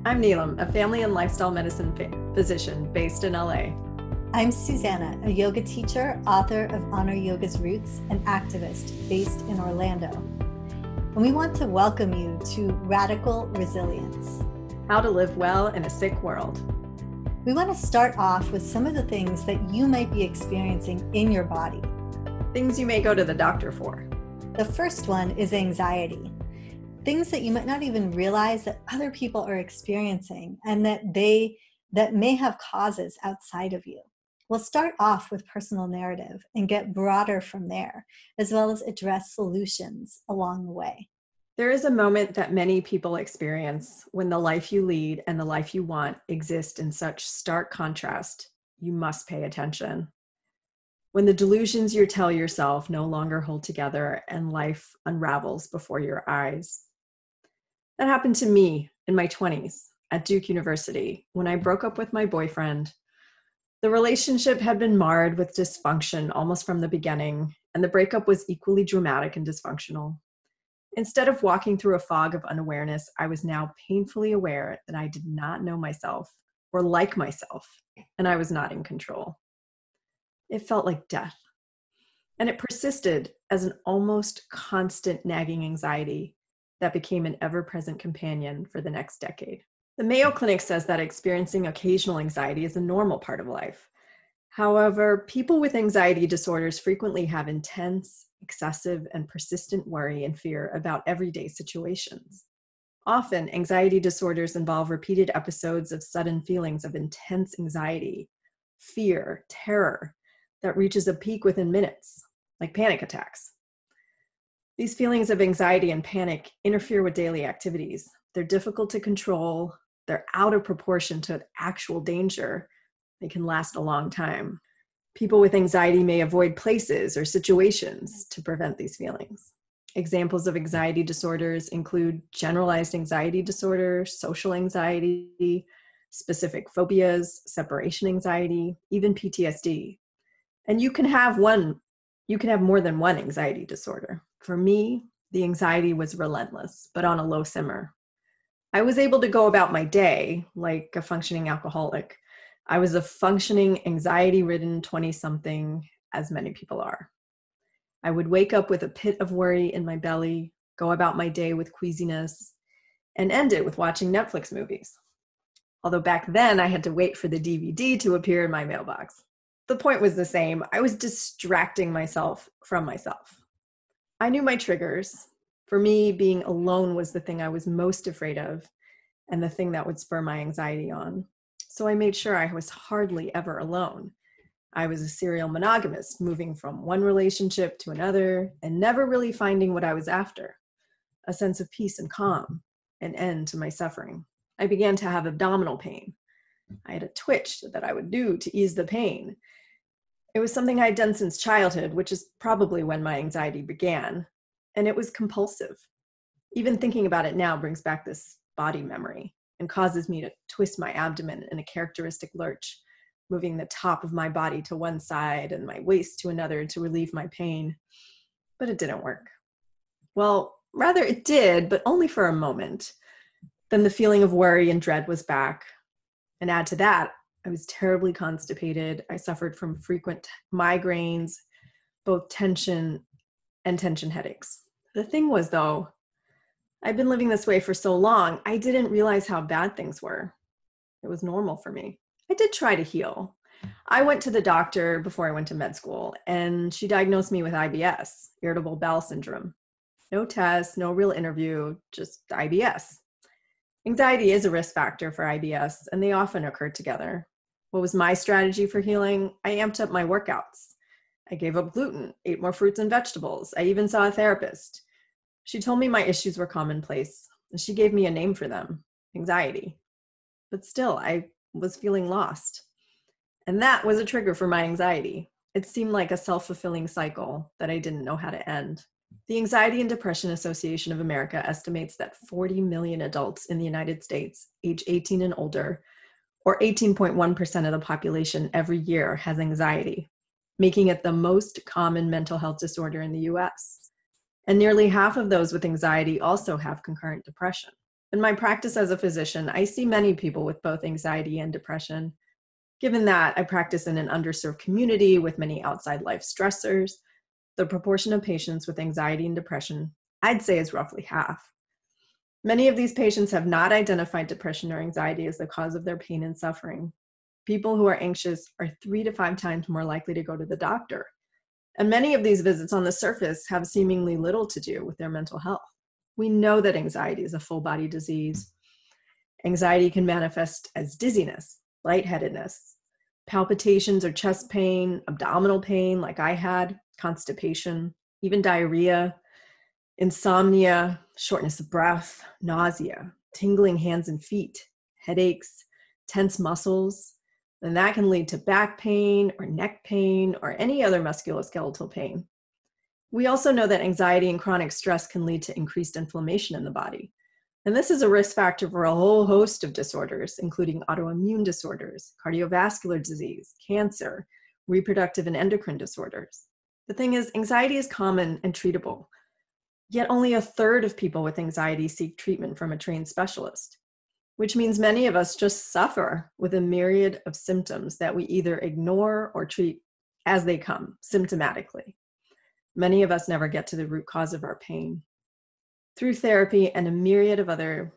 I'm Neelam, a family and lifestyle medicine physician based in LA. I'm Susanna, a yoga teacher, author of Honor Yoga's Roots, and activist based in Orlando. And we want to welcome you to Radical Resilience. How to live well in a sick world. We want to start off with some of the things that you might be experiencing in your body. Things you may go to the doctor for. The first one is anxiety. Things that you might not even realize that other people are experiencing and that may have causes outside of you. We'll start off with personal narrative and get broader from there, as well as address solutions along the way. There is a moment that many people experience when the life you lead and the life you want exist in such stark contrast. You must pay attention. When the delusions you tell yourself no longer hold together and life unravels before your eyes. That happened to me in my 20s at Duke University when I broke up with my boyfriend. The relationship had been marred with dysfunction almost from the beginning, and the breakup was equally dramatic and dysfunctional. Instead of walking through a fog of unawareness, I was now painfully aware that I did not know myself or like myself, and I was not in control. It felt like death, and it persisted as an almost constant nagging anxiety that became an ever-present companion for the next decade. The Mayo Clinic says that experiencing occasional anxiety is a normal part of life. However, people with anxiety disorders frequently have intense, excessive, and persistent worry and fear about everyday situations. Often, anxiety disorders involve repeated episodes of sudden feelings of intense anxiety, fear, terror, that reaches a peak within minutes, like panic attacks. These feelings of anxiety and panic interfere with daily activities. They're difficult to control. They're out of proportion to actual danger. They can last a long time. People with anxiety may avoid places or situations to prevent these feelings. Examples of anxiety disorders include generalized anxiety disorder, social anxiety, specific phobias, separation anxiety, even PTSD. And you can have more than one anxiety disorder. For me, the anxiety was relentless, but on a low simmer. I was able to go about my day like a functioning alcoholic. I was a functioning, anxiety-ridden 20-something, as many people are. I would wake up with a pit of worry in my belly, go about my day with queasiness, and end it with watching Netflix movies. Although back then I had to wait for the DVD to appear in my mailbox. The point was the same. I was distracting myself from myself. I knew my triggers. For me, being alone was the thing I was most afraid of and the thing that would spur my anxiety on. So I made sure I was hardly ever alone. I was a serial monogamist, moving from one relationship to another and never really finding what I was after, a sense of peace and calm, an end to my suffering. I began to have abdominal pain. I had a twitch that I would do to ease the pain. It was something I had done since childhood, which is probably when my anxiety began, and it was compulsive. Even thinking about it now brings back this body memory and causes me to twist my abdomen in a characteristic lurch, moving the top of my body to one side and my waist to another to relieve my pain. But it didn't work. Well, rather it did, but only for a moment. Then the feeling of worry and dread was back. And add to that, I was terribly constipated. I suffered from frequent migraines, both tension and tension headaches. The thing was, though, I'd been living this way for so long, I didn't realize how bad things were. It was normal for me. I did try to heal. I went to the doctor before I went to med school, and she diagnosed me with IBS, irritable bowel syndrome. No test, no real interview, just IBS. Anxiety is a risk factor for IBS, and they often occur together. What was my strategy for healing? I amped up my workouts. I gave up gluten, ate more fruits and vegetables. I even saw a therapist. She told me my issues were commonplace, and she gave me a name for them, anxiety. But still, I was feeling lost. And that was a trigger for my anxiety. It seemed like a self-fulfilling cycle that I didn't know how to end. The Anxiety and Depression Association of America estimates that 40 million adults in the United States, age 18 and older, or 18.1% of the population every year has anxiety, making it the most common mental health disorder in the US. And nearly half of those with anxiety also have concurrent depression. In my practice as a physician, I see many people with both anxiety and depression. Given that I practice in an underserved community with many outside life stressors, the proportion of patients with anxiety and depression, I'd say, is roughly half. Many of these patients have not identified depression or anxiety as the cause of their pain and suffering. People who are anxious are 3 to 5 times more likely to go to the doctor. And many of these visits on the surface have seemingly little to do with their mental health. We know that anxiety is a full body disease. Anxiety can manifest as dizziness, lightheadedness, palpitations or chest pain, abdominal pain like I had, constipation, even diarrhea, insomnia, shortness of breath, nausea, tingling hands and feet, headaches, tense muscles. And that can lead to back pain or neck pain or any other musculoskeletal pain. We also know that anxiety and chronic stress can lead to increased inflammation in the body. And this is a risk factor for a whole host of disorders, including autoimmune disorders, cardiovascular disease, cancer, reproductive and endocrine disorders. The thing is, anxiety is common and treatable, yet only a third of people with anxiety seek treatment from a trained specialist, which means many of us just suffer with a myriad of symptoms that we either ignore or treat as they come, symptomatically. Many of us never get to the root cause of our pain. Through therapy and a myriad of other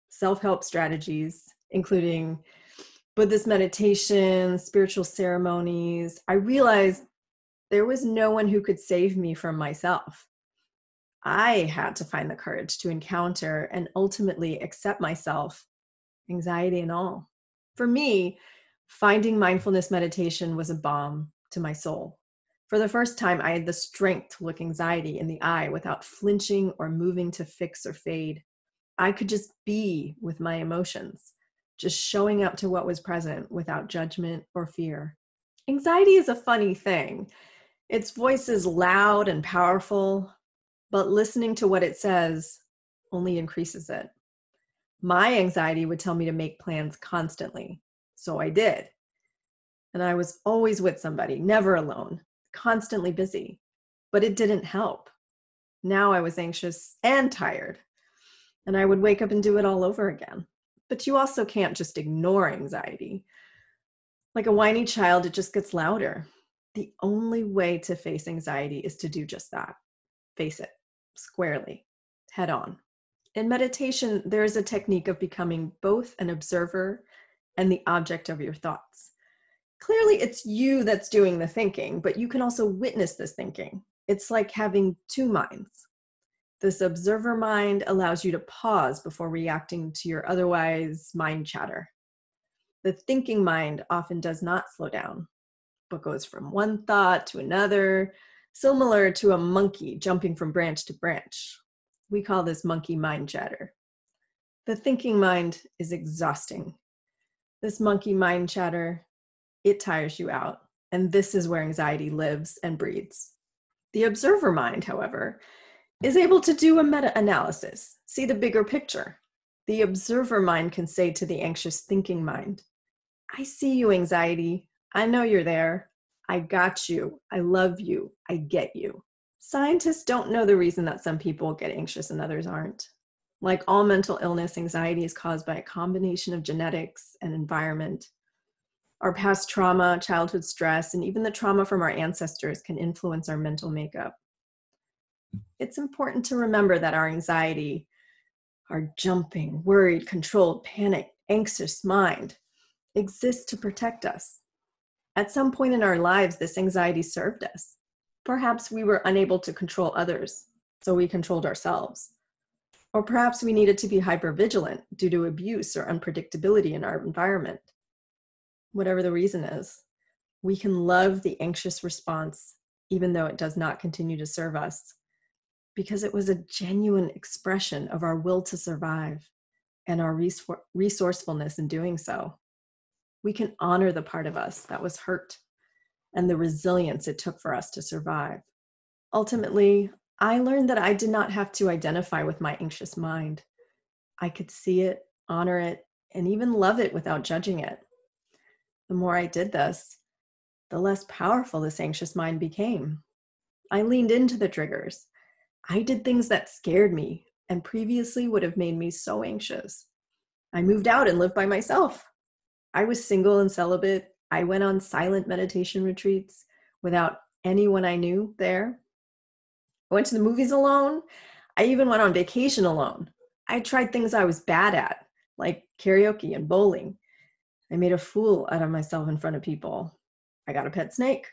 self-help strategies, including Buddhist meditation, spiritual ceremonies, I realized there was no one who could save me from myself. I had to find the courage to encounter and ultimately accept myself, anxiety and all. For me, finding mindfulness meditation was a balm to my soul. For the first time, I had the strength to look anxiety in the eye without flinching or moving to fix or fade. I could just be with my emotions, just showing up to what was present without judgment or fear. Anxiety is a funny thing. Its voice is loud and powerful, but listening to what it says only increases it. My anxiety would tell me to make plans constantly, so I did. And I was always with somebody, never alone, constantly busy, but it didn't help. Now I was anxious and tired, and I would wake up and do it all over again. But you also can't just ignore anxiety. Like a whiny child, it just gets louder. The only way to face anxiety is to do just that. Face it squarely, head on. In meditation, there is a technique of becoming both an observer and the object of your thoughts. Clearly, it's you that's doing the thinking, but you can also witness this thinking. It's like having two minds. This observer mind allows you to pause before reacting to your otherwise mind chatter. The thinking mind often does not slow down, but goes from one thought to another, similar to a monkey jumping from branch to branch. We call this monkey mind chatter. The thinking mind is exhausting. This monkey mind chatter, it tires you out, and this is where anxiety lives and breathes. The observer mind, however, is able to do a meta-analysis, see the bigger picture. The observer mind can say to the anxious thinking mind, I see you, anxiety. I know you're there. I got you. I love you. I get you. Scientists don't know the reason that some people get anxious and others aren't. Like all mental illness, anxiety is caused by a combination of genetics and environment. Our past trauma, childhood stress, and even the trauma from our ancestors can influence our mental makeup. It's important to remember that our anxiety, our jumping, worried, controlled, panicked, anxious mind exists to protect us. At some point in our lives, this anxiety served us. Perhaps we were unable to control others, so we controlled ourselves. Or perhaps we needed to be hypervigilant due to abuse or unpredictability in our environment. Whatever the reason is, we can love the anxious response, even though it does not continue to serve us, because it was a genuine expression of our will to survive and our resourcefulness in doing so. We can honor the part of us that was hurt and the resilience it took for us to survive. Ultimately, I learned that I did not have to identify with my anxious mind. I could see it, honor it, and even love it without judging it. The more I did this, the less powerful this anxious mind became. I leaned into the triggers. I did things that scared me, and previously would have made me so anxious. I moved out and lived by myself. I was single and celibate. I went on silent meditation retreats without anyone I knew there. I went to the movies alone. I even went on vacation alone. I tried things I was bad at, like karaoke and bowling. I made a fool out of myself in front of people. I got a pet snake.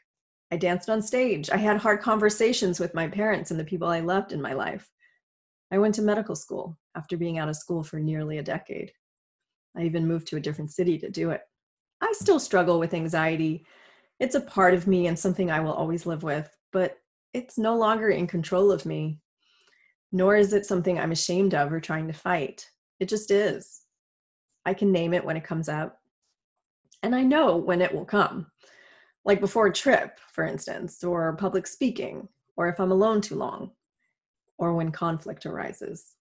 I danced on stage. I had hard conversations with my parents and the people I loved in my life. I went to medical school after being out of school for nearly a decade. I even moved to a different city to do it. I still struggle with anxiety. It's a part of me and something I will always live with, but it's no longer in control of me, nor is it something I'm ashamed of or trying to fight. It just is. I can name it when it comes up, and I know when it will come, like before a trip, for instance, or public speaking, or if I'm alone too long, or when conflict arises.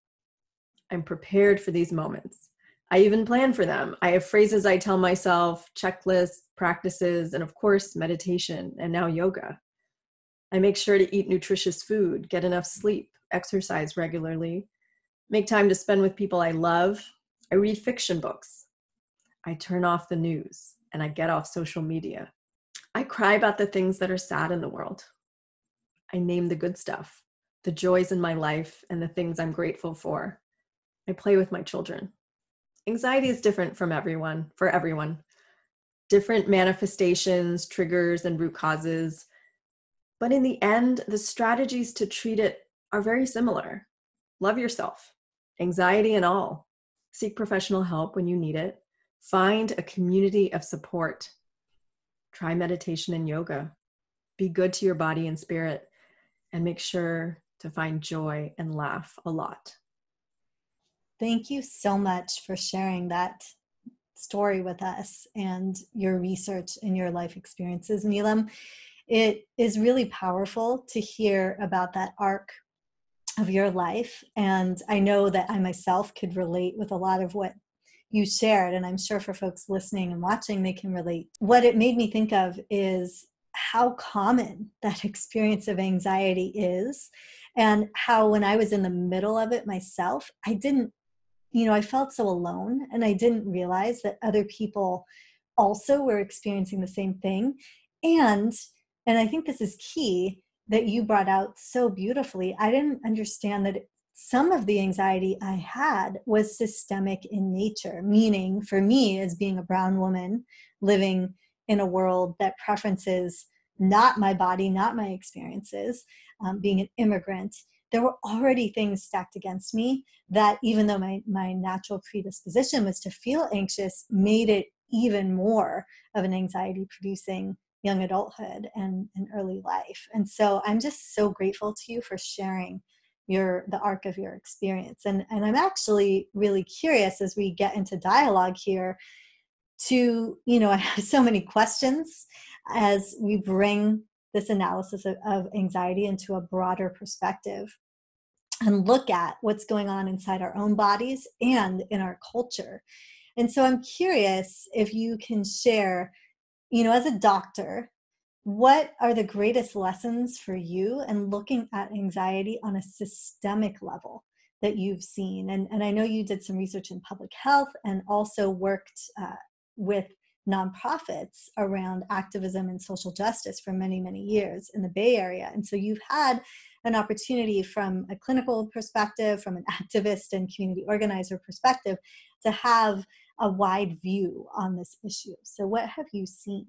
I'm prepared for these moments. I even plan for them. I have phrases I tell myself, checklists, practices, and of course, meditation, and now yoga. I make sure to eat nutritious food, get enough sleep, exercise regularly, make time to spend with people I love. I read fiction books. I turn off the news, and I get off social media. I cry about the things that are sad in the world. I name the good stuff, the joys in my life, and the things I'm grateful for. I play with my children. Anxiety is different for everyone. Different manifestations, triggers, and root causes. But in the end, the strategies to treat it are very similar. Love yourself, anxiety and all. Seek professional help when you need it. Find a community of support. Try meditation and yoga. Be good to your body and spirit, and make sure to find joy and laugh a lot. Thank you so much for sharing that story with us and your research and your life experiences, Neelam. It is really powerful to hear about that arc of your life. And I know that I myself could relate with a lot of what you shared. And I'm sure for folks listening and watching, they can relate. What it made me think of is how common that experience of anxiety is, and how when I was in the middle of it myself, I felt so alone, and I didn't realize that other people also were experiencing the same thing. And I think this is key that you brought out so beautifully. I didn't understand that some of the anxiety I had was systemic in nature, meaning for me, as being a brown woman living in a world that preferences not my body, not my experiences, being an immigrant, there were already things stacked against me that, even though my natural predisposition was to feel anxious, made it even more of an anxiety-producing young adulthood and early life. And so I'm just so grateful to you for sharing the arc of your experience. And I'm actually really curious, as we get into dialogue here, I have so many questions as we bring this analysis of anxiety into a broader perspective and look at what's going on inside our own bodies and in our culture. And so I'm curious if you can share, as a doctor, what are the greatest lessons for you in looking at anxiety on a systemic level that you've seen? And I know you did some research in public health and also worked with nonprofits around activism and social justice for many, many years in the Bay Area. And so you've had an opportunity from a clinical perspective, from an activist and community organizer perspective, to have a wide view on this issue. So what have you seen?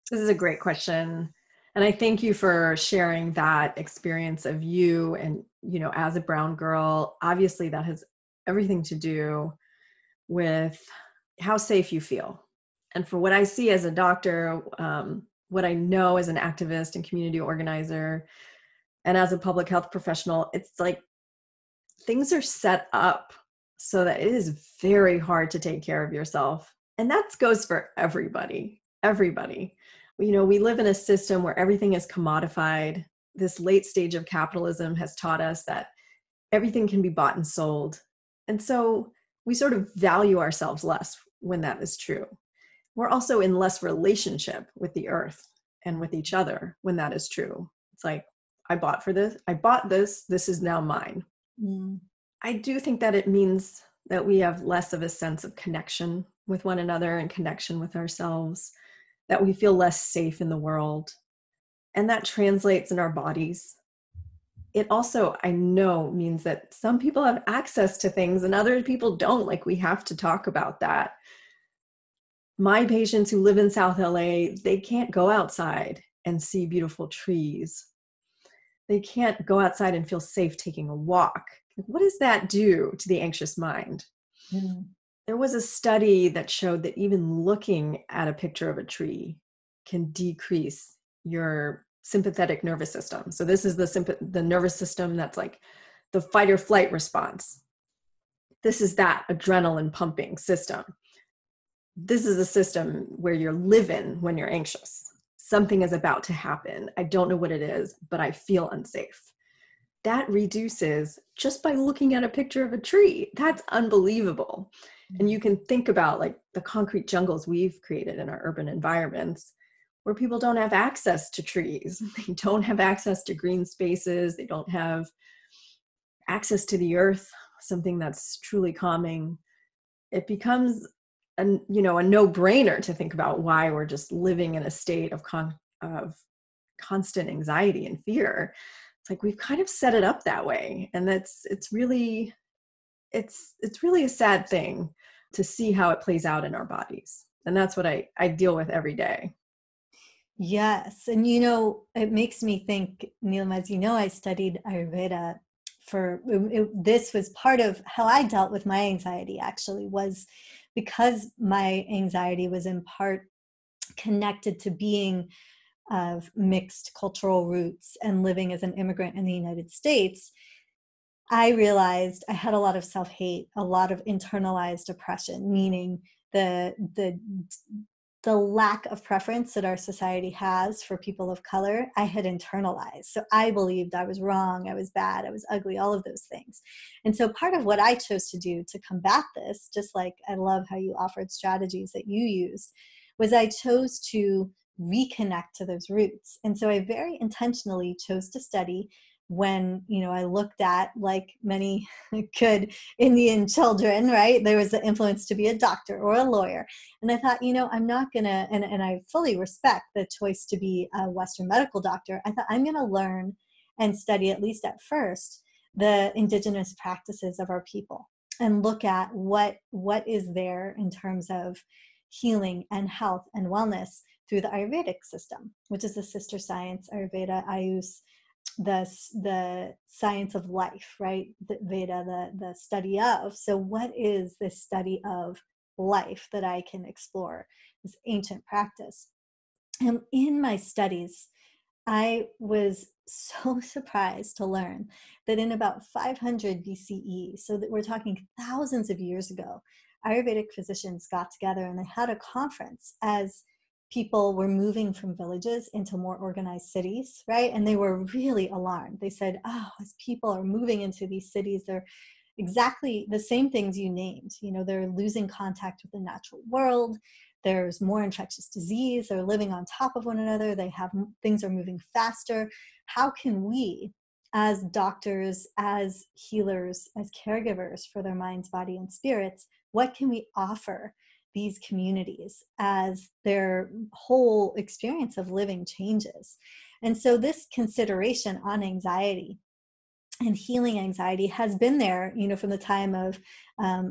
This is a great question. And I thank you for sharing that experience of you and, as a brown girl. Obviously, that has everything to do with how safe you feel. And for what I see as a doctor, what I know as an activist and community organizer, and as a public health professional, it's like things are set up so that it is very hard to take care of yourself. And that goes for everybody. We live in a system where everything is commodified. This late stage of capitalism has taught us that everything can be bought and sold. And so we sort of value ourselves less when that is true. We're also in less relationship with the earth and with each other when that is true. It's like, I bought this, this is now mine. Mm. I do think that it means that we have less of a sense of connection with one another and connection with ourselves, that we feel less safe in the world. And that translates in our bodies. It also, I know, means that some people have access to things and other people don't. Like, we have to talk about that. My patients who live in South LA, they can't go outside and see beautiful trees. They can't go outside and feel safe taking a walk. What does that do to the anxious mind? Mm. There was a study that showed that even looking at a picture of a tree can decrease your sympathetic nervous system. So this is the nervous system that's like the fight or flight response. This is that adrenaline pumping system. This is a system where you're living when you're anxious. Something is about to happen. I don't know what it is, but I feel unsafe. That reduces just by looking at a picture of a tree. That's unbelievable. And you can think about like the concrete jungles we've created in our urban environments where people don't have access to trees. They don't have access to green spaces. They don't have access to the earth, something that's truly calming. It becomes a no-brainer to think about why we're just living in a state of constant anxiety and fear. It's like we've kind of set it up that way, and it's really a sad thing to see how it plays out in our bodies. And that's what I deal with every day. Yes. And, it makes me think, Neelam, as you know, I studied Ayurveda this was part of how I dealt with my anxiety, actually, was because my anxiety was in part connected to being of mixed cultural roots and living as an immigrant in the United States. I realized I had a lot of self-hate, a lot of internalized oppression, meaning the lack of preference that our society has for people of color, I had internalized. So I believed I was wrong, I was bad, I was ugly, all of those things. And so part of what I chose to do to combat this, just like I love how you offered strategies that you used, was I chose to reconnect to those roots. And so I very intentionally chose to study when, I looked at, like many good Indian children, right? There was the influence to be a doctor or a lawyer. And I thought, I'm not going to, and I fully respect the choice to be a Western medical doctor. I thought I'm going to learn and study, at least at first, the indigenous practices of our people and look at what is there in terms of healing and health and wellness through the Ayurvedic system, which is the sister science, Ayurveda, Ayus, the science of life, right? The Veda, the study of. So what is this study of life that I can explore, this ancient practice? And in my studies, I was so surprised to learn that in about 500 BCE, so that we're talking thousands of years ago, Ayurvedic physicians got together and they had a conference as people were moving from villages into more organized cities, right? And they were really alarmed. They said, as people are moving into these cities, they're exactly the same things you named. They're losing contact with the natural world. There's more infectious disease. They're living on top of one another. Things are moving faster. How can we, as doctors, as healers, as caregivers for their minds, body, and spirits, what can we offer these communities as their whole experience of living changes? And so this consideration on anxiety and healing anxiety has been there, from the time of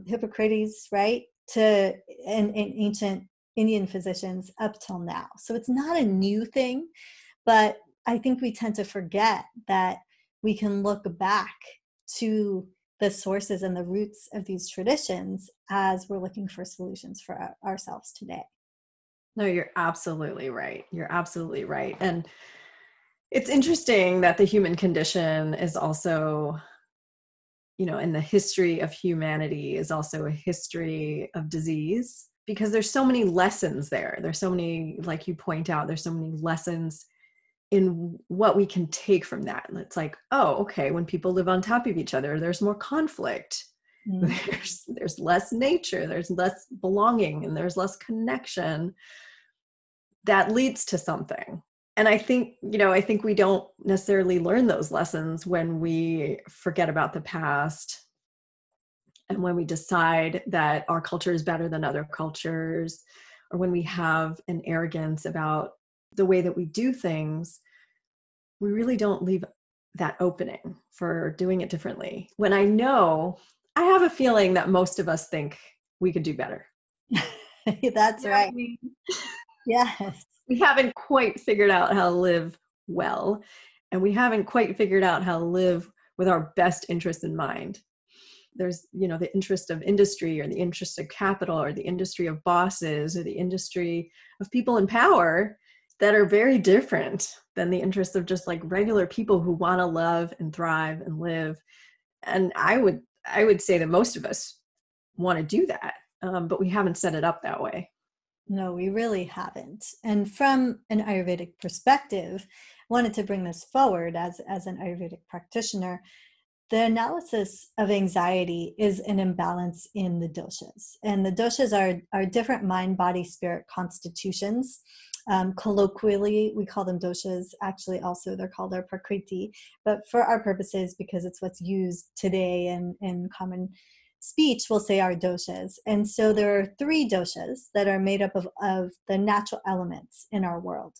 Hippocrates, right, to and ancient Indian physicians up till now. So it's not a new thing, but I think we tend to forget that we can look back to the sources and the roots of these traditions as we're looking for solutions for ourselves today. No, you're absolutely right. You're absolutely right. And it's interesting that the human condition is also, in the history of humanity is also a history of disease, because there's so many lessons there. There's so many, like you point out, there's so many lessons in what we can take from that. And it's like, oh, okay, when people live on top of each other, there's more conflict. There's less nature, there's less belonging, and there's less connection. That leads to something. And I think we don't necessarily learn those lessons when we forget about the past And when we decide that our culture is better than other cultures, or when we have an arrogance about the way that we do things, we really don't leave that opening for doing it differently. When I have a feeling that most of us think we could do better. That's right. Yes. We haven't quite figured out how to live well, and we haven't quite figured out how to live with our best interests in mind. There's, the interest of industry, or the interest of capital, or the industry of bosses, or the industry of people in power that are very different than the interests of just like regular people who want to love and thrive and live. And I would say that most of us want to do that, but we haven't set it up that way. No, we really haven't. And from an Ayurvedic perspective, I wanted to bring this forward as an Ayurvedic practitioner. The analysis of anxiety is an imbalance in the doshas. And the doshas are different mind, body, spirit constitutions. Colloquially, we call them doshas. Actually, also, they're called our prakriti. But for our purposes, because it's what's used today in common speech, we'll say our doshas. And so there are 3 doshas that are made up of the natural elements in our world.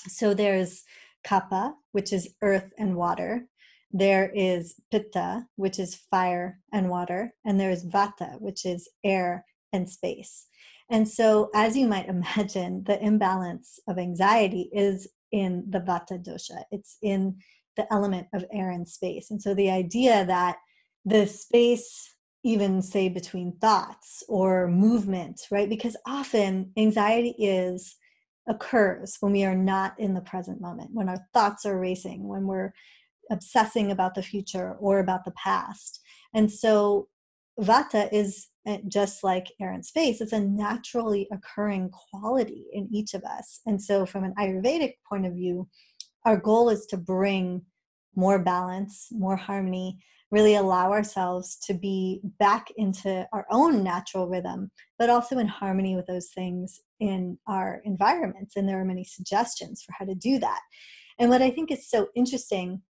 So there's kapha, which is earth and water. There is pitta, which is fire and water. And there's vata, which is air and space. And so, as you might imagine, the imbalance of anxiety is in the vata dosha. It's in the element of air and space. And so the idea that the space, even say between thoughts or movement, right? Because often anxiety occurs when we are not in the present moment, when our thoughts are racing, when we're obsessing about the future or about the past. And so vata is just like air and space. It's a naturally occurring quality in each of us. And so from an Ayurvedic point of view, our goal is to bring more balance, more harmony, really allow ourselves to be back into our own natural rhythm, but also in harmony with those things in our environments. And there are many suggestions for how to do that. And what I think is so interesting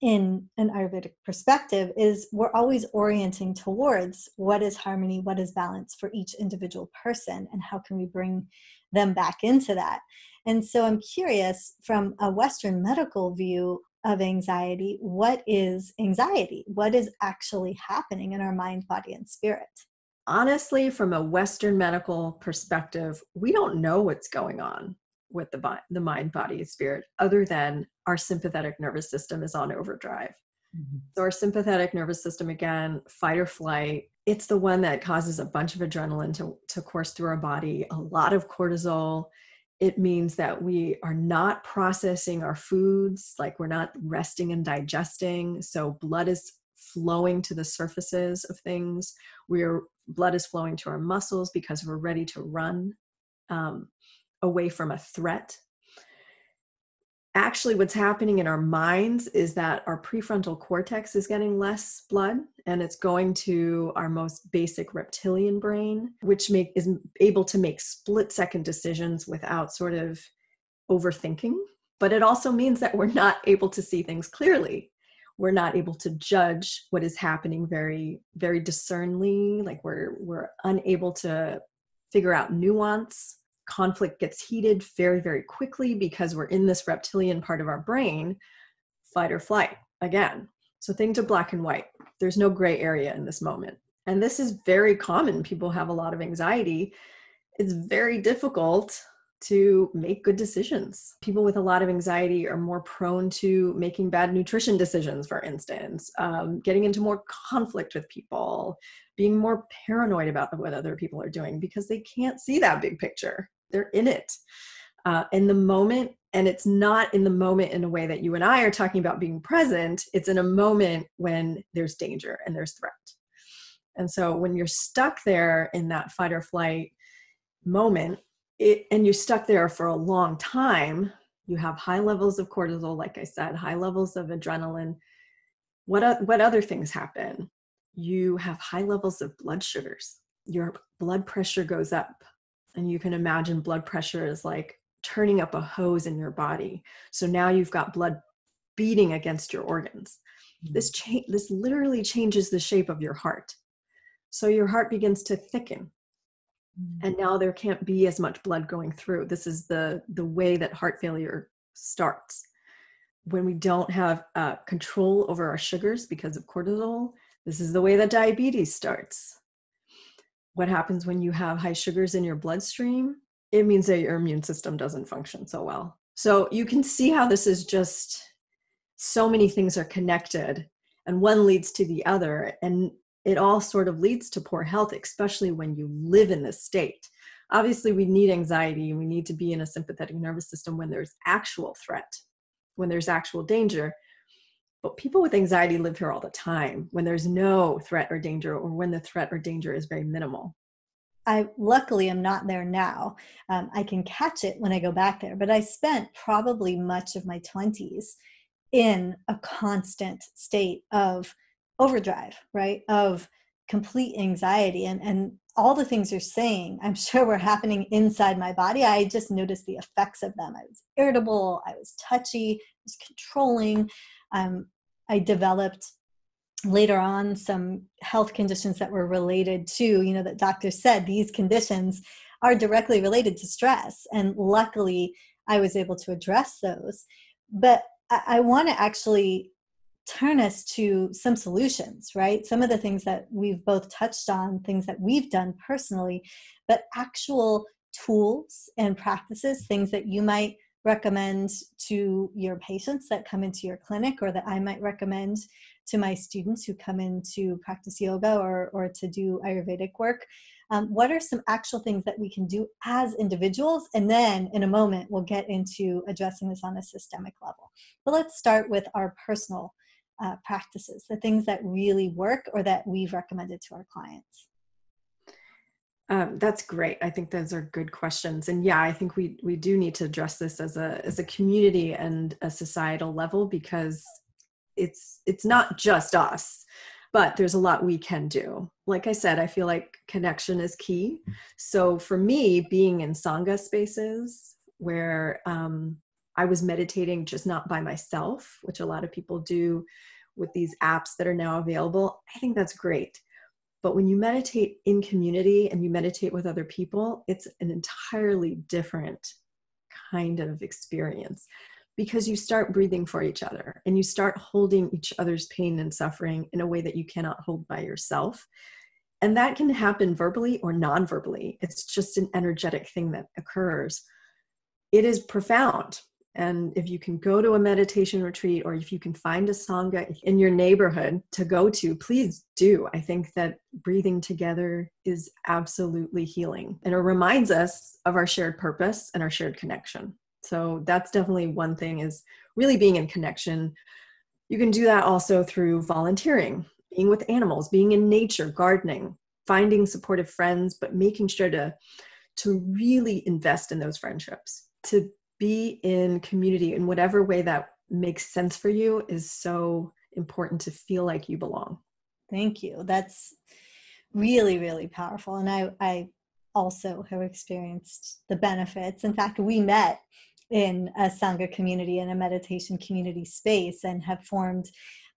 in an Ayurvedic perspective is we're always orienting towards what is harmony, what is balance for each individual person, and how can we bring them back into that. And so I'm curious, from a Western medical view of anxiety, what is anxiety? What is actually happening in our mind, body, and spirit? Honestly, from a Western medical perspective, we don't know what's going on with the mind, body, and spirit, other than our sympathetic nervous system is on overdrive. Mm-hmm. So our sympathetic nervous system, again, fight or flight, it's the one that causes a bunch of adrenaline to course through our body, a lot of cortisol. It means that we are not processing our foods, like we're not resting and digesting. So blood is flowing to the surfaces of things. Blood is flowing to our muscles because we're ready to run away from a threat. Actually, what's happening in our minds is that our prefrontal cortex is getting less blood, and it's going to our most basic reptilian brain, which is able to make split-second decisions without sort of overthinking. But it also means that we're not able to see things clearly. We're not able to judge what is happening very, very discerningly. Like we're unable to figure out nuance. Conflict gets heated very, very quickly because we're in this reptilian part of our brain, fight or flight again. So things are black and white. There's no gray area in this moment. And this is very common. People have a lot of anxiety. It's very difficult to make good decisions. People with a lot of anxiety are more prone to making bad nutrition decisions, for instance, getting into more conflict with people, being more paranoid about what other people are doing because they can't see that big picture. They're in it in the moment. And it's not in the moment in a way that you and I are talking about being present. It's in a moment when there's danger and there's threat. And so when you're stuck there in that fight or flight moment, and you're stuck there for a long time, you have high levels of cortisol, like I said, high levels of adrenaline. What other things happen? You have high levels of blood sugars. Your blood pressure goes up. And you can imagine blood pressure is like turning up a hose in your body. So now you've got blood beating against your organs. Mm-hmm. This literally changes the shape of your heart. So your heart begins to thicken. And now there can't be as much blood going through. This is the way that heart failure starts. When we don't have control over our sugars because of cortisol, this is the way that diabetes starts. What happens when you have high sugars in your bloodstream? It means that your immune system doesn't function so well. So you can see how this is just, so many things are connected and one leads to the other. And it all sort of leads to poor health, especially when you live in this state. Obviously, we need anxiety and we need to be in a sympathetic nervous system when there's actual threat, when there's actual danger. But people with anxiety live here all the time when there's no threat or danger, or when the threat or danger is very minimal. I luckily am not there now. I can catch it when I go back there, but I spent probably much of my 20s in a constant state of overdrive, right? Of complete anxiety. And all the things you're saying, I'm sure were happening inside my body. I just noticed the effects of them. I was irritable, I was touchy, I was controlling. I developed later on some health conditions that were related to, that doctors said these conditions are directly related to stress. And luckily, I was able to address those. But I want to actually turn us to some solutions, right? Some of the things that we've both touched on, things that we've done personally, but actual tools and practices, things that you might recommend to your patients that come into your clinic, or that I might recommend to my students who come in to practice yoga or to do Ayurvedic work. What are some actual things that we can do as individuals? And then in a moment, we'll get into addressing this on a systemic level. But let's start with our personal practices, the things that really work or that we've recommended to our clients. That's great. I think those are good questions. And yeah, I think we do need to address this as a community and a societal level, because it's not just us, but there's a lot we can do. Like I said, I feel like connection is key. So for me, being in Sangha spaces where I was meditating, just not by myself, which a lot of people do with these apps that are now available, I think that's great. But when you meditate in community and you meditate with other people, it's an entirely different kind of experience, because you start breathing for each other and you start holding each other's pain and suffering in a way that you cannot hold by yourself. And that can happen verbally or non-verbally. It's just an energetic thing that occurs. It is profound. And if you can go to a meditation retreat, or if you can find a Sangha in your neighborhood to go to, please do. I think that breathing together is absolutely healing. And it reminds us of our shared purpose and our shared connection. So that's definitely one thing, is really being in connection. You can do that also through volunteering, being with animals, being in nature, gardening, finding supportive friends, but making sure to really invest in those friendships, to be in community in whatever way that makes sense for you is so important, to feel like you belong. Thank you. That's really, really powerful. And I also have experienced the benefits. In fact, we met in a Sangha community, in a meditation community space, and have formed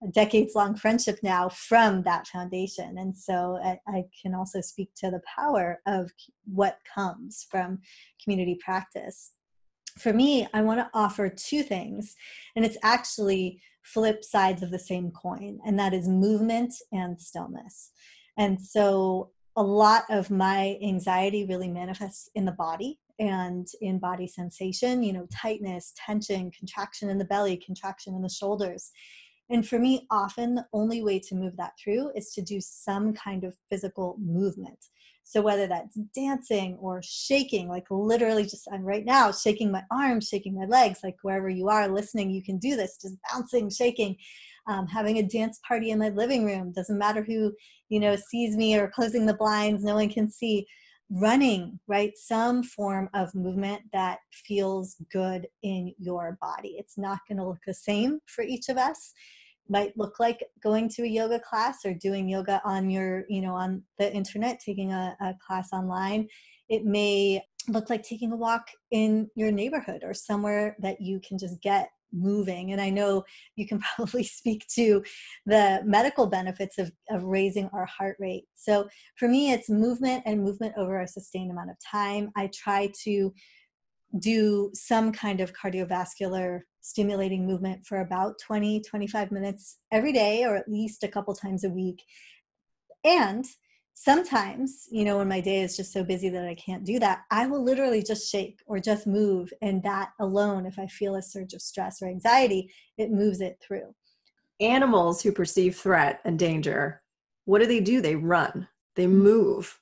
a decades-long friendship now from that foundation. And so I can also speak to the power of what comes from community practice. For me, I want to offer two things, and it's actually flip sides of the same coin, and that is movement and stillness. And so a lot of my anxiety really manifests in the body and in body sensation, tightness, tension, contraction in the belly, contraction in the shoulders. And for me, often the only way to move that through is to do some kind of physical movement. So whether that's dancing or shaking, like literally just, I'm right now shaking my arms, shaking my legs, like wherever you are listening, you can do this, just bouncing, shaking, having a dance party in my living room. Doesn't matter who, sees me, or closing the blinds, no one can see. Running, right? Some form of movement that feels good in your body. It's not going to look the same for each of us. Might look like going to a yoga class or doing yoga on your, on the internet, taking a class online. It may look like taking a walk in your neighborhood or somewhere that you can just get moving. And I know you can probably speak to the medical benefits of raising our heart rate. So for me, it's movement and movement over a sustained amount of time. I try to do some kind of cardiovascular stimulating movement for about 20, 25 minutes every day, or at least a couple times a week. And sometimes, when my day is just so busy that I can't do that, I will literally just shake or just move. And that alone, if I feel a surge of stress or anxiety, it moves it through. Animals who perceive threat and danger, what do? They run, they move.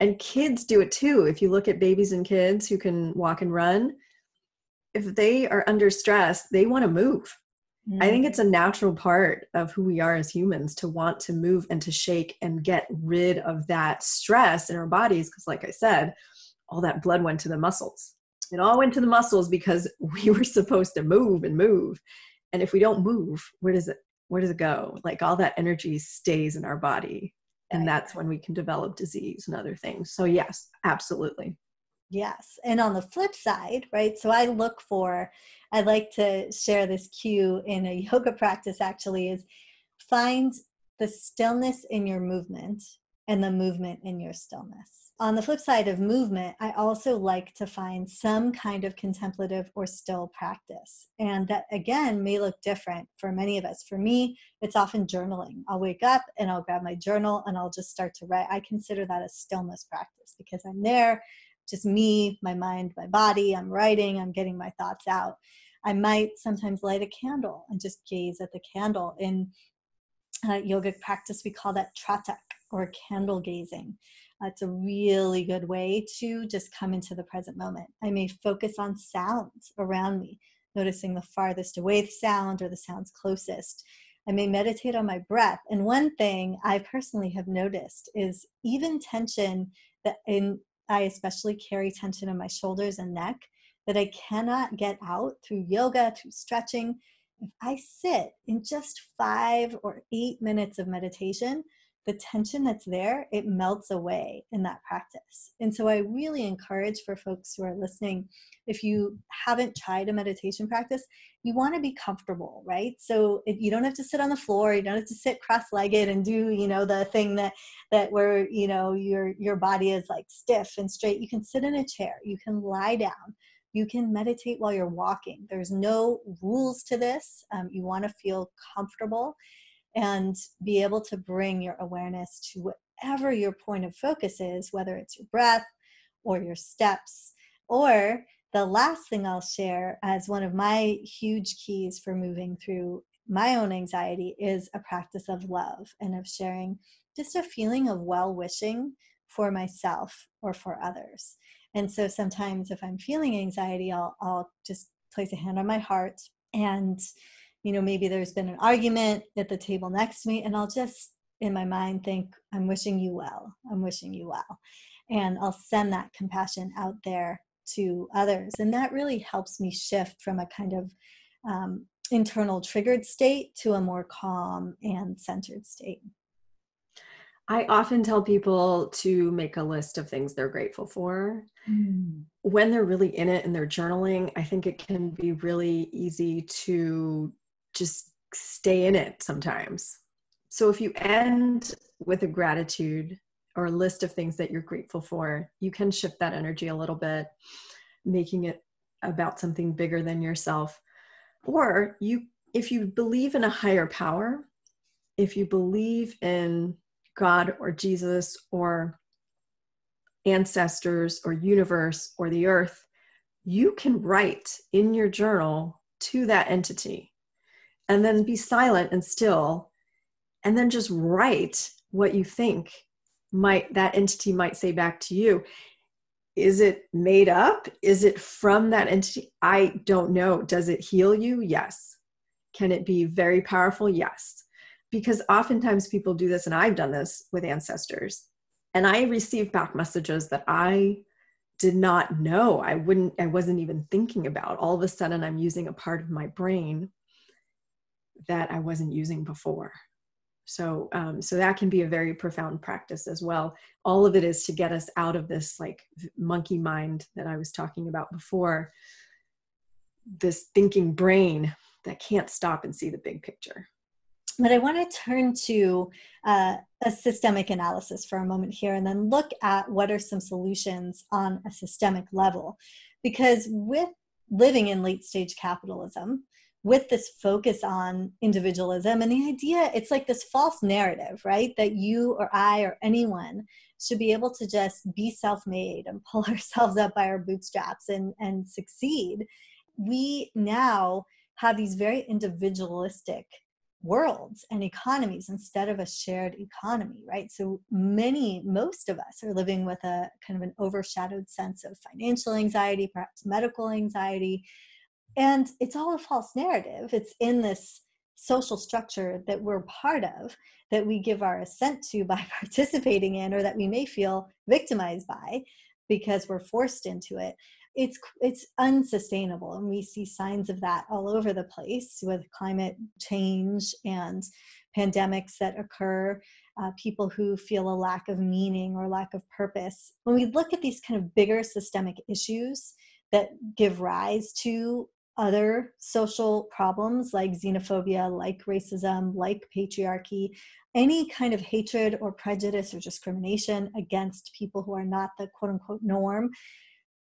And kids do it too. If you look at babies and kids who can walk and run, if they are under stress, they want to move. I think it's a natural part of who we are as humans to want to move and to shake and get rid of that stress in our bodies. Because like I said, all that blood went to the muscles. It all went to the muscles because we were supposed to move and move. And if we don't move, where does it go? Like all that energy stays in our body. And that's when we can develop disease and other things. So yes, absolutely. Yes. And on the flip side, right? So I like to share this cue in a yoga practice actually, is find the stillness in your movement and the movement in your stillness. On the flip side of movement, I also like to find some kind of contemplative or still practice. And that, again, may look different for many of us. For me, it's often journaling. I'll wake up and I'll grab my journal and I'll just start to write. I consider that a stillness practice because I'm there, just me, my mind, my body. I'm writing, I'm getting my thoughts out. I might sometimes light a candle and just gaze at the candle. In yogic practice, we call that tratak, or candle gazing. It's a really good way to just come into the present moment. I may focus on sounds around me, noticing the farthest away sound or the sounds closest. I may meditate on my breath. And one thing I personally have noticed is even tension I especially carry tension in my shoulders and neck that I cannot get out through yoga, through stretching. If I sit in just 5 or 8 minutes of meditation, the tension that's there, it melts away in that practice. And so I really encourage for folks who are listening, if you haven't tried a meditation practice, you want to be comfortable, right? So you don't have to sit on the floor, you don't have to sit cross-legged and do, the thing that where, your body is like stiff and straight. You can sit in a chair, you can lie down, you can meditate while you're walking. There's no rules to this. You want to feel comfortable and be able to bring your awareness to whatever your point of focus is, whether it's your breath or your steps. Or the last thing I'll share as one of my huge keys for moving through my own anxiety is a practice of love and of sharing just a feeling of well-wishing for myself or for others. And so sometimes if I'm feeling anxiety, I'll just place a hand on my heart and maybe there's been an argument at the table next to me, and I'll just, in my mind, think, I'm wishing you well. I'm wishing you well. And I'll send that compassion out there to others. And that really helps me shift from a kind of internal triggered state to a more calm and centered state. I often tell people to make a list of things they're grateful for. When they're really in it and they're journaling, I think it can be really easy to just stay in it sometimes. So if you end with a gratitude or a list of things that you're grateful for, you can shift that energy a little bit, making it about something bigger than yourself. Or if you believe in a higher power, if you believe in God or Jesus or ancestors or universe or the earth, you can write in your journal to that entity and then be silent and still, and then just write what you think that entity might say back to you. Is it made up? Is it from that entity? I don't know. Does it heal you? Yes. Can it be very powerful? Yes. Because oftentimes people do this, and I've done this with ancestors, and I receive back messages that I did not know. I wasn't even thinking about. All of a sudden I'm using a part of my brain that I wasn't using before. So that can be a very profound practice as well. All of it is to get us out of this like monkey mind that I was talking about before, this thinking brain that can't stop and see the big picture. But I want to turn to a systemic analysis for a moment here, and then look at what are some solutions on a systemic level. Because with living in late stage capitalism, with this focus on individualism and the idea, it's like this false narrative, right? That you or I or anyone should be able to just be self-made and pull ourselves up by our bootstraps and succeed. We now have these very individualistic worlds and economies instead of a shared economy, right? So most of us are living with a kind of an overshadowed sense of financial anxiety, perhaps medical anxiety. And it's all a false narrative. It's in this social structure that we're part of, that we give our assent to by participating in, or that we may feel victimized by because we're forced into it. It's unsustainable, and we see signs of that all over the place with climate change and pandemics that occur, people who feel a lack of meaning or lack of purpose. When we look at these kind of bigger systemic issues that give rise to other social problems like xenophobia, like racism, like patriarchy, any kind of hatred or prejudice or discrimination against people who are not the quote unquote norm,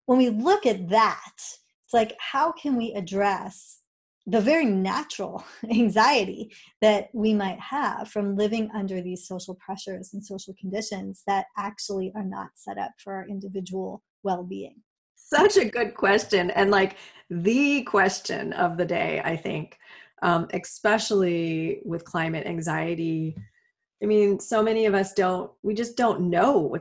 when we look at that, it's like, how can we address the very natural anxiety that we might have from living under these social pressures and social conditions that actually are not set up for our individual well-being? Such a good question. And like the question of the day, I think, especially with climate anxiety. I mean, so many of us we just don't know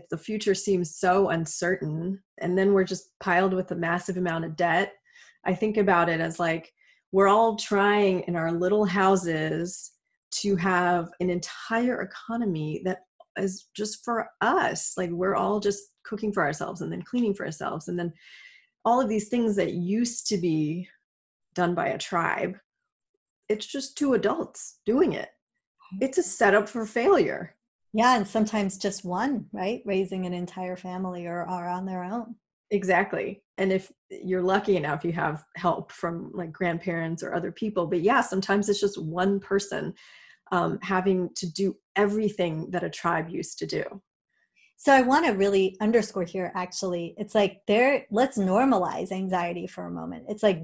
the future seems so uncertain. And then we're just piled with a massive amount of debt. I think about it as like, we're all trying in our little houses to have an entire economy that is just for us. Like, we're all just cooking for ourselves and then cleaning for ourselves. And then all of these things that used to be done by a tribe, it's just two adults doing it. It's a setup for failure. Yeah, and sometimes just one, right? Raising an entire family or are on their own. Exactly. And if you're lucky enough, you have help from like grandparents or other people. But yeah, sometimes it's just one person having to do everything that a tribe used to do. So I want to really underscore here, actually, it's like let's normalize anxiety for a moment. It's like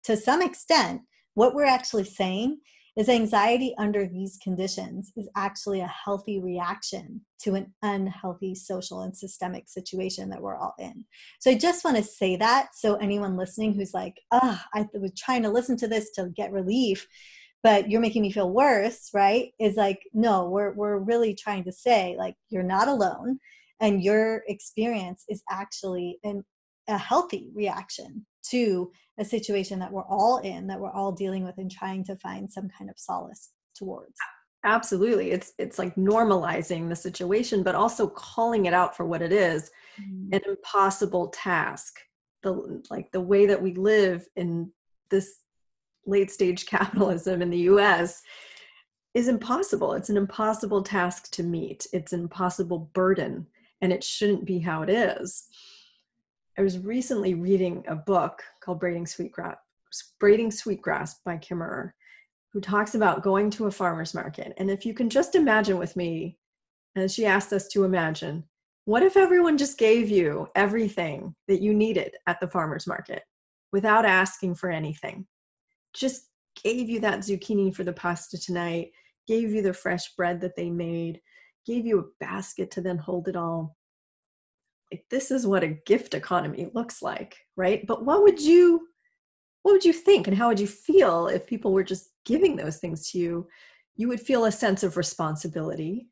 to some extent, what we're actually saying is anxiety under these conditions is actually a healthy reaction to an unhealthy social and systemic situation that we're all in. So I just want to say that, so anyone listening who's like, I was trying to listen to this to get relief, but you're making me feel worse, right? Is like, no, we're really trying to say, like, you're not alone, and your experience is actually a healthy reaction to a situation that we're all in, that we're all dealing with and trying to find some kind of solace towards. Absolutely. It's like normalizing the situation, but also calling it out for what it is, an impossible task. The way that we live in this late stage capitalism in the US is impossible. It's an impossible task to meet. It's an impossible burden, and it shouldn't be how it is. I was recently reading a book called Braiding Sweetgrass by Kimmerer, who talks about going to a farmer's market. And if you can just imagine with me, as she asked us to imagine, what if everyone just gave you everything that you needed at the farmer's market without asking for anything? Just gave you that zucchini for the pasta tonight, gave you the fresh bread that they made, gave you a basket to then hold it all. Like, this is what a gift economy looks like, right? But what would you think, and how would you feel if people were just giving those things to you? You would feel a sense of responsibility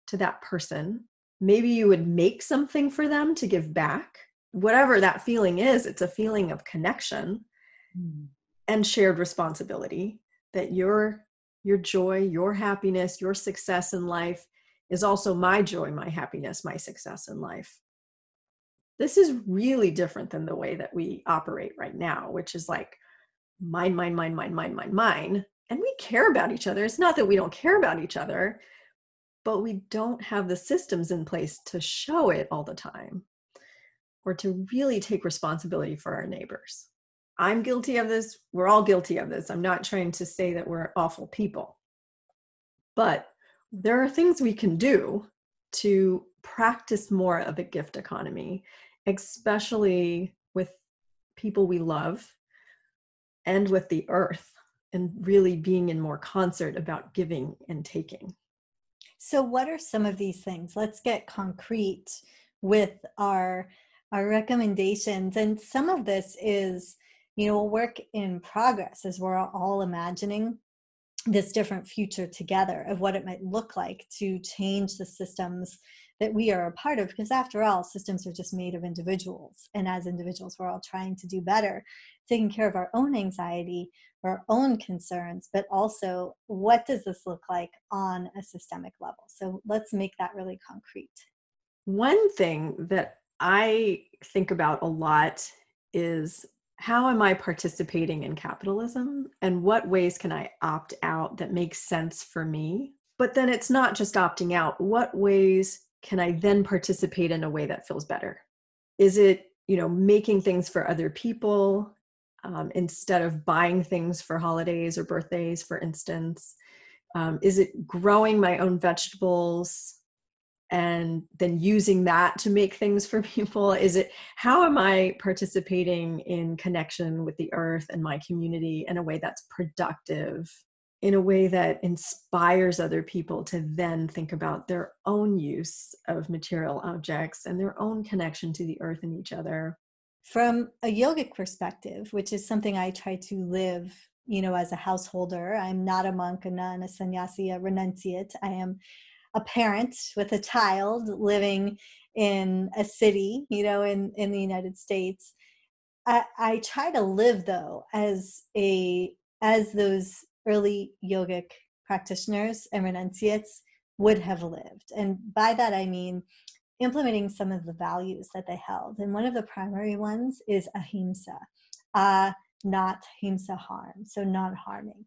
to that person. Maybe you would make something for them to give back. Whatever that feeling is, it's a feeling of connection and shared responsibility, that your joy, your happiness, your success in life is also my joy, my happiness, my success in life. This is really different than the way that we operate right now, which is like mine, mine, mine, mine, mine, mine, mine. And we care about each other. It's not that we don't care about each other, but we don't have the systems in place to show it all the time, or to really take responsibility for our neighbors. I'm guilty of this. We're all guilty of this. I'm not trying to say that we're awful people, but there are things we can do to practice more of a gift economy, especially with people we love and with the earth, and really being in more concert about giving and taking. So what are some of these things? Let's get concrete with our recommendations. And some of this is, a work in progress as we're all imagining this different future together of what it might look like to change the systems that we are a part of. Because after all, systems are just made of individuals. And as individuals, we're all trying to do better, taking care of our own anxiety, our own concerns, but also what does this look like on a systemic level? So let's make that really concrete. One thing that I think about a lot is, how am I participating in capitalism, and what ways can I opt out that makes sense for me? But then it's not just opting out. What ways can I then participate in a way that feels better? Is it, making things for other people instead of buying things for holidays or birthdays, for instance? Is it growing my own vegetables and then using that to make things for people? Is it, how am I participating in connection with the earth and my community in a way that's productive, in a way that inspires other people to then think about their own use of material objects and their own connection to the earth and each other? From a yogic perspective, which is something I try to live, as a householder, I'm not a monk, a nun, a sannyasi, a renunciate. I am a parent with a child living in a city, in the United States. I try to live though as those early yogic practitioners and renunciates would have lived. And by that I mean implementing some of the values that they held. And one of the primary ones is ahimsa, not himsa, harm, so non-harming.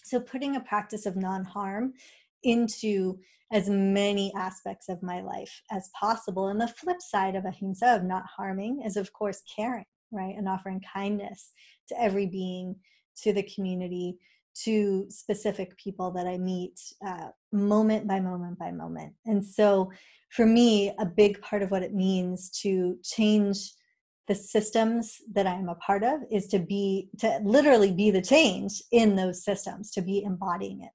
So putting a practice of non-harm into as many aspects of my life as possible. And the flip side of ahimsa, of not harming, is of course caring, right? And offering kindness to every being, to the community, to specific people that I meet, moment by moment by moment. And so for me, a big part of what it means to change the systems that I'm a part of is to literally be the change in those systems, to be embodying it.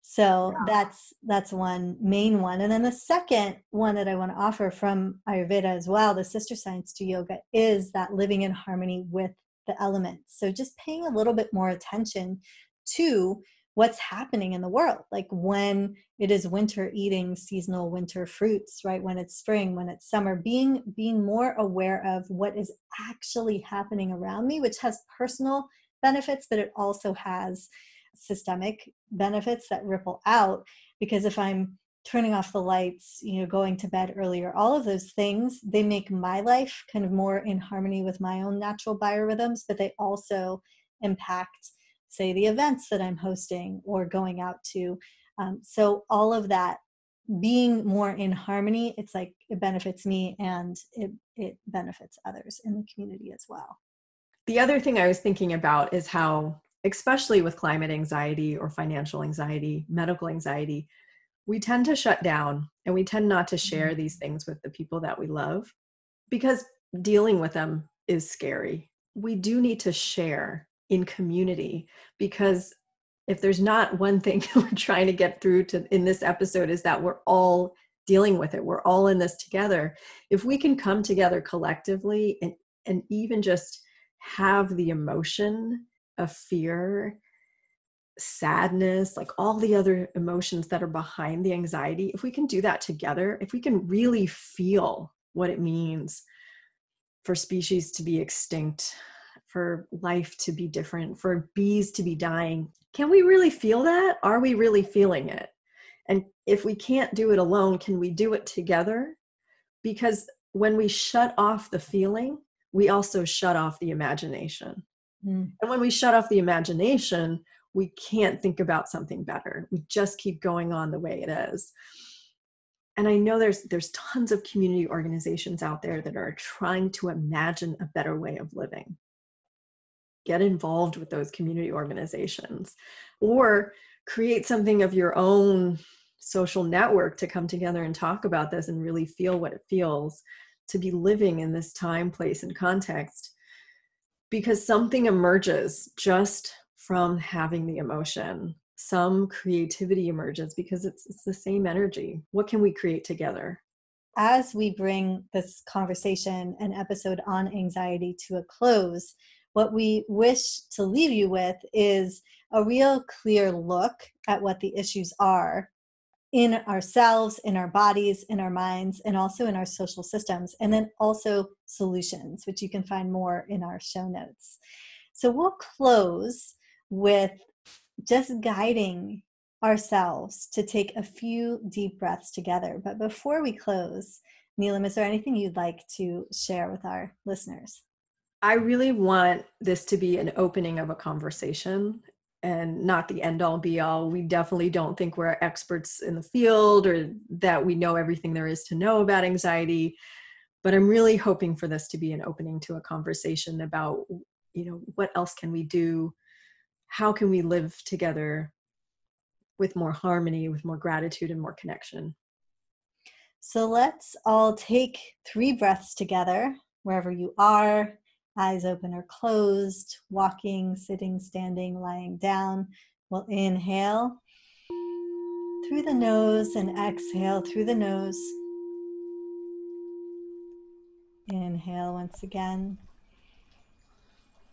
So that's one main one. And then the second one that I want to offer from Ayurveda as well, the sister science to yoga, is that living in harmony with the elements. So just paying a little bit more attention to what's happening in the world. Like when it is winter, eating seasonal winter fruits, right? When it's spring, when it's summer, being more aware of what is actually happening around me, which has personal benefits, but it also has systemic benefits that ripple out. Because if I'm turning off the lights, going to bed earlier, all of those things, they make my life kind of more in harmony with my own natural biorhythms, but they also impact, say, the events that I'm hosting or going out to. So all of that being more in harmony, it's like it benefits me and it benefits others in the community as well. The other thing I was thinking about is how, especially with climate anxiety or financial anxiety, medical anxiety, we tend to shut down and we tend not to share these things with the people that we love because dealing with them is scary. We do need to share in community, because if there's not one thing we're trying to get through in this episode, is that we're all dealing with it. We're all in this together. If we can come together collectively and even just have the emotion of fear, sadness, like all the other emotions that are behind the anxiety, if we can do that together, if we can really feel what it means for species to be extinct, for life to be different, for bees to be dying, can we really feel that? Are we really feeling it? And if we can't do it alone, can we do it together? Because when we shut off the feeling, we also shut off the imagination. And when we shut off the imagination, we can't think about something better. We just keep going on the way it is. And I know there's tons of community organizations out there that are trying to imagine a better way of living. get involved with those community organizations, or create something of your own social network to come together and talk about this and really feel what it feels to be living in this time, place, and context. Because something emerges just from having the emotion. Some creativity emerges because it's the same energy. What can we create together? As we bring this conversation and episode on anxiety to a close, what we wish to leave you with is a real clear look at what the issues are in ourselves, in our bodies, in our minds, and also in our social systems, and then also solutions, which you can find more in our show notes. So we'll close with just guiding ourselves to take a few deep breaths together. But before we close, Neelam, is there anything you'd like to share with our listeners? I really want this to be an opening of a conversation and not the end all be all. We definitely don't think we're experts in the field or that we know everything there is to know about anxiety, but I'm really hoping for this to be an opening to a conversation about, what else can we do? How can we live together with more harmony, with more gratitude and more connection? So let's all take 3 breaths together, wherever you are, eyes open or closed, walking, sitting, standing, lying down. We'll inhale through the nose and exhale through the nose. Inhale once again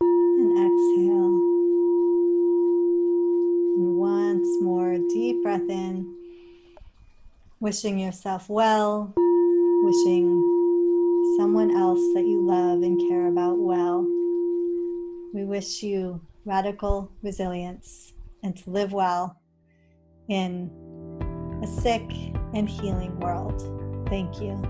and exhale. And once more, deep breath in, wishing yourself well, wishing someone else that you love and care about well. We wish you radical resilience and to live well in a sick and healing world. Thank you.